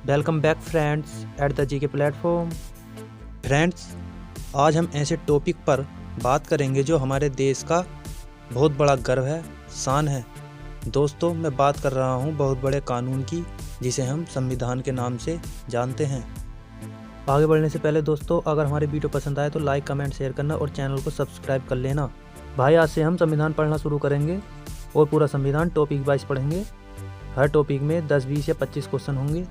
Welcome back friends at the G K platform. Friends, आज हम ऐसे टॉपिक पर बात करेंगे जो हमारे देश का बहुत बड़ा गर्व है, शान है। दोस्तों, मैं बात कर रहा हूँ बहुत बड़े कानून की, जिसे हम संविधान के नाम से जानते हैं। आगे बढ़ने से पहले दोस्तों, अगर हमारी वीडियो पसंद आए तो लाइक, कमेंट, शेयर करना और चैनल को सब्सक्राइब कर लेना। भाई, आज से हम संविधान पढ़ना शुरू करेंगे और पूरा संविधान टॉपिक वाइज पढ़ेंगे। हर टॉपिक में 10, 20 या 25 क्वेश्चन होंगे।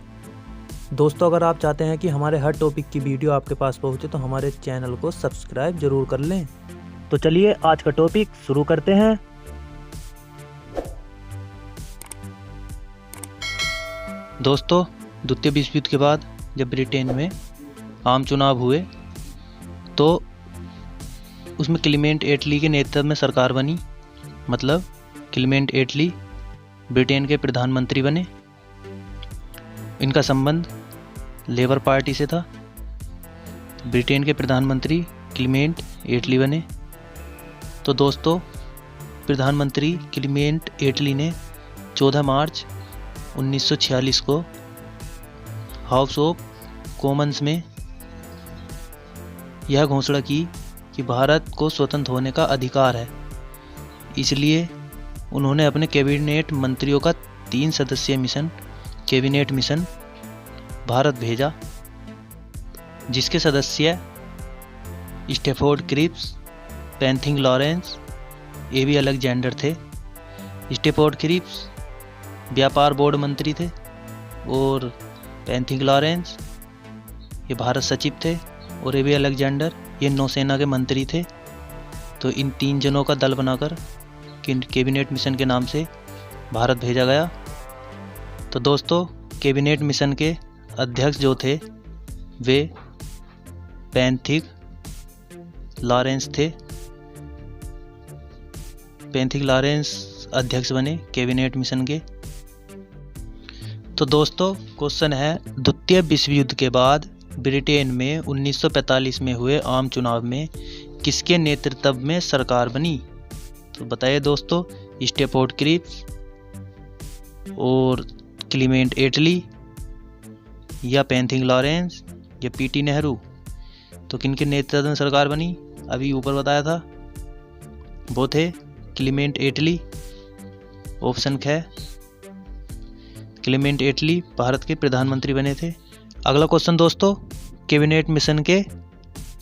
दोस्तों, अगर आप चाहते हैं कि हमारे हर टॉपिक की वीडियो आपके पास पहुंचे तो हमारे चैनल को सब्सक्राइब जरूर कर लें। तो चलिए आज का टॉपिक शुरू करते हैं। दोस्तों, द्वितीय विश्व युद्ध के बाद जब ब्रिटेन में आम चुनाव हुए तो उसमें क्लीमेंट एटली के नेतृत्व में सरकार बनी। मतलब क्लीमेंट एटली ब्रिटेन के प्रधानमंत्री बने। इनका संबंध लेबर पार्टी से था। ब्रिटेन के प्रधानमंत्री क्लीमेंट एटली बने। तो दोस्तों, प्रधानमंत्री क्लीमेंट एटली ने 14 मार्च 1946 को हाउस ऑफ कॉमन्स में यह घोषणा की कि भारत को स्वतंत्र होने का अधिकार है। इसलिए उन्होंने अपने कैबिनेट मंत्रियों का 3 सदस्यीय कैबिनेट मिशन भारत भेजा, जिसके सदस्य Stafford Cripps, Pethick Lawrence, A B Alexander थे। स्टैफोर्ड क्रिप्स व्यापार बोर्ड मंत्री थे और पेंथिंग लॉरेंस ये भारत सचिव थे और एबी अलेक्जेंडर ये नौसेना के मंत्री थे। तो इन 3 जनों का दल बनाकर कैबिनेट मिशन के नाम से भारत भेजा गया। तो दोस्तों, कैबिनेट मिशन के अध्यक्ष जो थे वे पेंथिंग लॉरेंस थे। पेंथिंग लॉरेंस अध्यक्ष बने कैबिनेट मिशन के। तो दोस्तों, क्वेश्चन है, द्वितीय विश्व युद्ध के बाद ब्रिटेन में 1945 में हुए आम चुनाव में किसके नेतृत्व में सरकार बनी? तो बताइए दोस्तों, स्टैफोर्ड क्रिप्स और क्लीमेंट एटली या पेंथिंग लॉरेंस या पीटी नेहरू? तो किनके नेतृत्व में सरकार बनी? अभी ऊपर बताया था, वो थे क्लीमेंट एटली। ऑप्शन ख, क्लीमेंट एटली भारत के प्रधानमंत्री बने थे। अगला क्वेश्चन दोस्तों, कैबिनेट मिशन के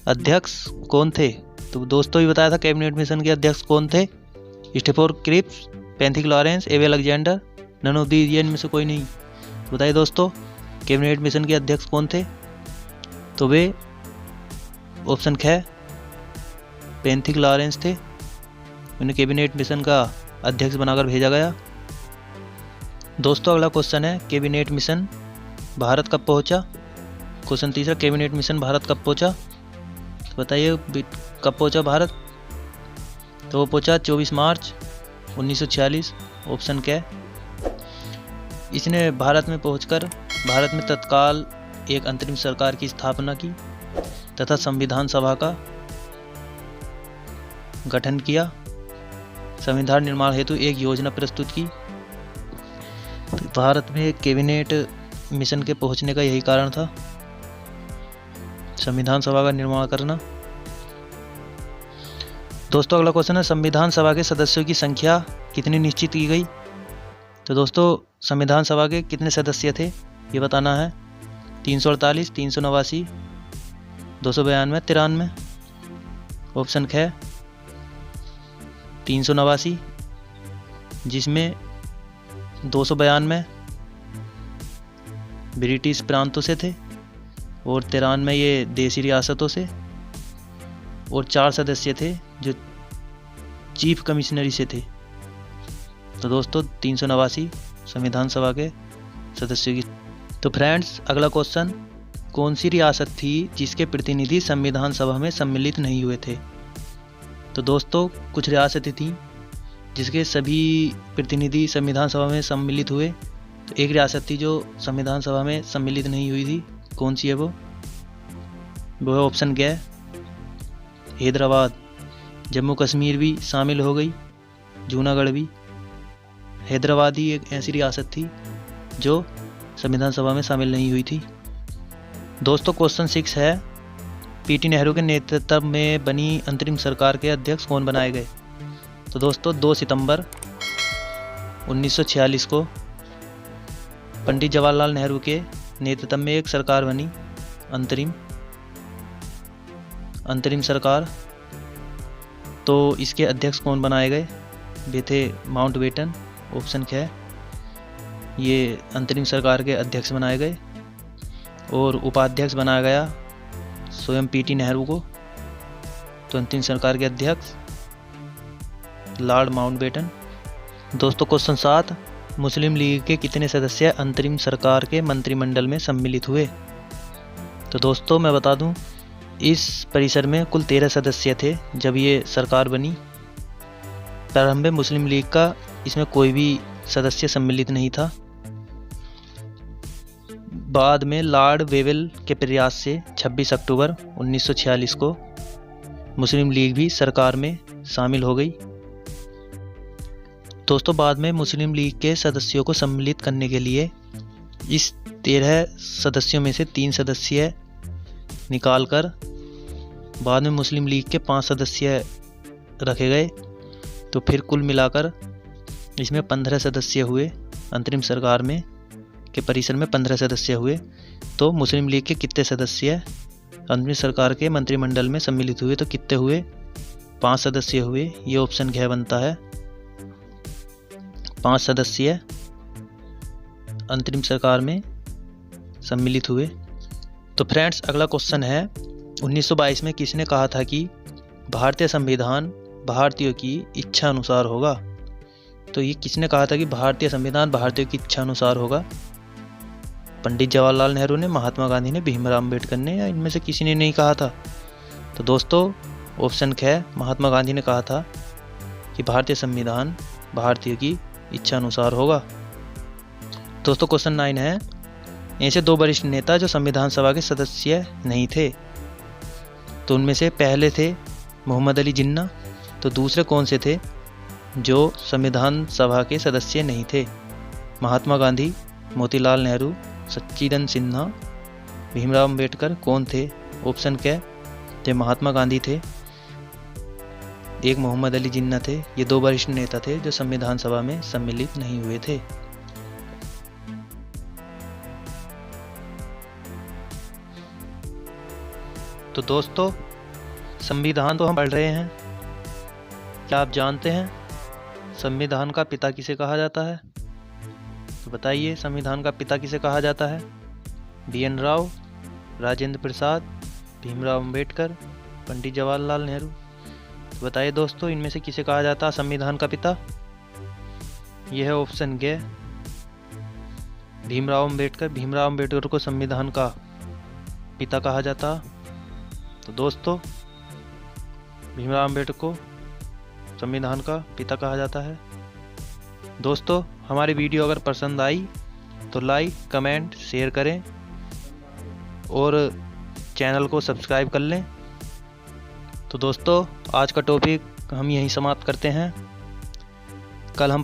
अध्यक्ष कौन थे? तो दोस्तों ही बताया था कैबिनेट मिशन के अध्यक्ष कौन थे। Stafford Cripps, Pethick Lawrence, A B Alexander, none of these, इनमें से कोई नहीं। बताइए दोस्तों, कैबिनेट मिशन के अध्यक्ष कौन थे? तो वे ऑप्शन ख, पेंथिंग लॉरेंस थे। उन्हें कैबिनेट मिशन का अध्यक्ष बनाकर भेजा गया। दोस्तों, अगला क्वेश्चन है, कैबिनेट मिशन भारत कब पहुंचा? क्वेश्चन तीसरा, कैबिनेट मिशन भारत कब पहुंचा? तो बताइए कब पहुंचा भारत? तो वो पहुंचा 24 मार्च 1946। ऑप्शन क। इसने भारत में पहुंचकर भारत में तत्काल एक अंतरिम सरकार की स्थापना की तथा संविधान सभा का गठन किया। संविधान निर्माण हेतु एक योजना प्रस्तुत की। भारत में कैबिनेट मिशन के पहुंचने का यही कारण था, संविधान सभा का निर्माण करना। दोस्तों, अगला क्वेश्चन है, संविधान सभा के सदस्यों की संख्या कितनी निश्चित की गई? तो दोस्तों, संविधान सभा के कितने सदस्य थे ये बताना है। 348, 389, 292, 93। ऑप्शन ख, 389, जिसमें 292 ब्रिटिश प्रांतों से थे और 93 ये देसी रियासतों से, और 4 सदस्य थे जो चीफ कमिश्नरी से थे। तो दोस्तों, 389 संविधान सभा के सदस्यों की। तो फ्रेंड्स, अगला क्वेश्चन, कौन सी रियासत थी जिसके प्रतिनिधि संविधान सभा में सम्मिलित नहीं हुए थे? तो दोस्तों, कुछ रियासतें थीं जिसके सभी प्रतिनिधि संविधान सभा में सम्मिलित हुए। तो एक रियासत थी जो संविधान सभा में सम्मिलित नहीं हुई थी। कौन सी है वो? है ऑप्शन ग, हैदराबाद। जम्मू कश्मीर भी शामिल हो गई, जूनागढ़ भी। हैदराबाद ही एक ऐसी रियासत थी जो संविधान सभा में शामिल नहीं हुई थी। दोस्तों क्वेश्चन 6 है, पीटी नेहरू के नेतृत्व में बनी अंतरिम सरकार के अध्यक्ष कौन बनाए गए? तो दोस्तों 2 सितंबर 1946 को पंडित जवाहरलाल नेहरू के नेतृत्व में एक सरकार बनी, अंतरिम सरकार। तो इसके अध्यक्ष कौन बनाए गए? वे थे माउंटबेटन। ऑप्शन क्या है? ये अंतरिम सरकार के अध्यक्ष बनाए गए और उपाध्यक्ष बनाया गया स्वयं पीटी नेहरू को। तो अंतरिम सरकार के अध्यक्ष लॉर्ड माउंटबेटन। दोस्तों क्वेश्चन 7, मुस्लिम लीग के कितने सदस्य अंतरिम सरकार के मंत्रिमंडल में सम्मिलित हुए? तो दोस्तों मैं बता दूं, इस परिसर में कुल 13 सदस्य थे जब ये सरकार बनी। प्रारंभ में मुस्लिम लीग का इसमें कोई भी सदस्य सम्मिलित नहीं था। बाद में लॉर्ड वेवेल के प्रयास से 26 अक्टूबर 1946 को मुस्लिम लीग भी सरकार में शामिल हो गई। दोस्तों बाद में मुस्लिम लीग के सदस्यों को सम्मिलित करने के लिए इस 13 सदस्यों में से 3 सदस्य निकालकर बाद में मुस्लिम लीग के 5 सदस्य रखे गए। तो फिर कुल मिलाकर इसमें 15 सदस्य हुए। अंतरिम सरकार में के परिसर में 15 सदस्य हुए। तो मुस्लिम लीग के कितने सदस्य अंतरिम सरकार के मंत्रिमंडल में सम्मिलित हुए? तो कितने हुए? 5 सदस्य हुए। ये ऑप्शन घ बनता है। 5 सदस्य अंतरिम सरकार में सम्मिलित हुए। तो फ्रेंड्स अगला क्वेश्चन है, 1922 में किसने कहा था कि भारतीय संविधान भारतीयों की इच्छा अनुसार होगा? तो ये किसने कहा था कि भारतीय संविधान भारतीयों की इच्छा अनुसार होगा? पंडित जवाहरलाल नेहरू ने, महात्मा गांधी ने, भीमराव अम्बेडकर ने, या इनमें से किसी ने नहीं कहा था? तो दोस्तों ऑप्शन ख, महात्मा गांधी ने कहा था कि भारतीय संविधान भारतीयों की इच्छा अनुसार होगा। दोस्तों क्वेश्चन 9 है, ऐसे 2 वरिष्ठ नेता जो संविधान सभा के सदस्य नहीं थे। तो उनमें से पहले थे मोहम्मद अली जिन्ना। तो दूसरे कौन से थे जो संविधान सभा के सदस्य नहीं थे? महात्मा गांधी, मोतीलाल नेहरू, सच्चिदानंद सिन्हा, भीमराव अम्बेडकर। कौन थे? ऑप्शन क्या? थे महात्मा गांधी थे, एक मोहम्मद अली जिन्ना थे। ये 2 वरिष्ठ नेता थे जो संविधान सभा में सम्मिलित नहीं हुए थे। तो दोस्तों संविधान तो हम पढ़ रहे हैं, क्या आप जानते हैं संविधान का पिता किसे कहा जाता है? तो बताइए संविधान का पिता किसे कहा जाता है? BN राव, राजेंद्र प्रसाद, भीमराव अम्बेडकर, पंडित जवाहरलाल नेहरू। तो बताइए दोस्तों इनमें से किसे कहा जाता है संविधान का पिता? यह है ऑप्शन ग, भीमराव अम्बेडकर। भीमराव अम्बेडकर को संविधान का पिता कहा जाता। तो दोस्तों भीमराव अम्बेडकर को संविधान का पिता कहा जाता है। दोस्तों हमारी वीडियो अगर पसंद आई तो लाइक, कमेंट, शेयर करें और चैनल को सब्सक्राइब कर लें। तो दोस्तों आज का टॉपिक हम यहीं समाप्त करते हैं। कल हम